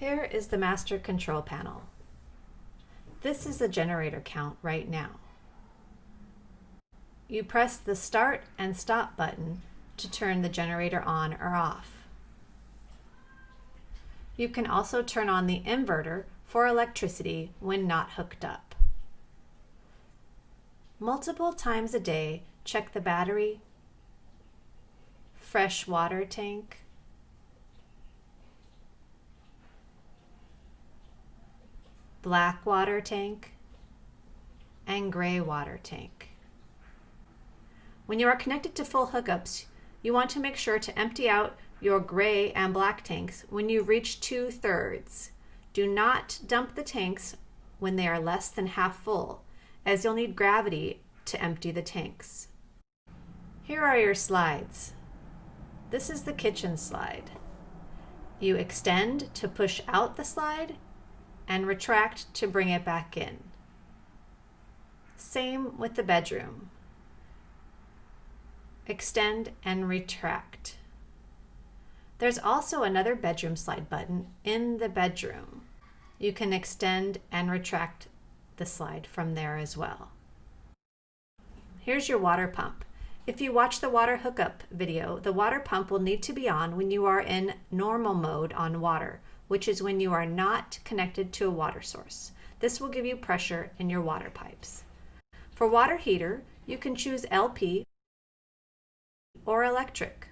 Here is the master control panel. This is the generator count right now. You press the start and stop button to turn the generator on or off. You can also turn on the inverter for electricity when not hooked up. Multiple times a day, check the battery, fresh water tank, black water tank, and gray water tank. When you are connected to full hookups, you want to make sure to empty out your gray and black tanks when you reach 2/3. Do not dump the tanks when they are less than half full, as you'll need gravity to empty the tanks. Here are your slides. This is the kitchen slide. You extend to push out the slide and retract to bring it back in. Same with the bedroom. Extend and retract. There's also another bedroom slide button in the bedroom. You can extend and retract the slide from there as well. Here's your water pump. If you watch the water hookup video, the water pump will need to be on when you are in normal mode on water, which is when you are not connected to a water source. This will give you pressure in your water pipes. For water heater, you can choose LP or electric.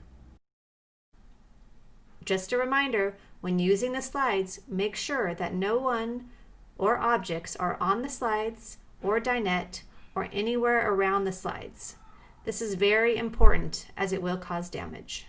Just a reminder, when using the slides, make sure that no one or objects are on the slides or dinette or anywhere around the slides. This is very important as it will cause damage.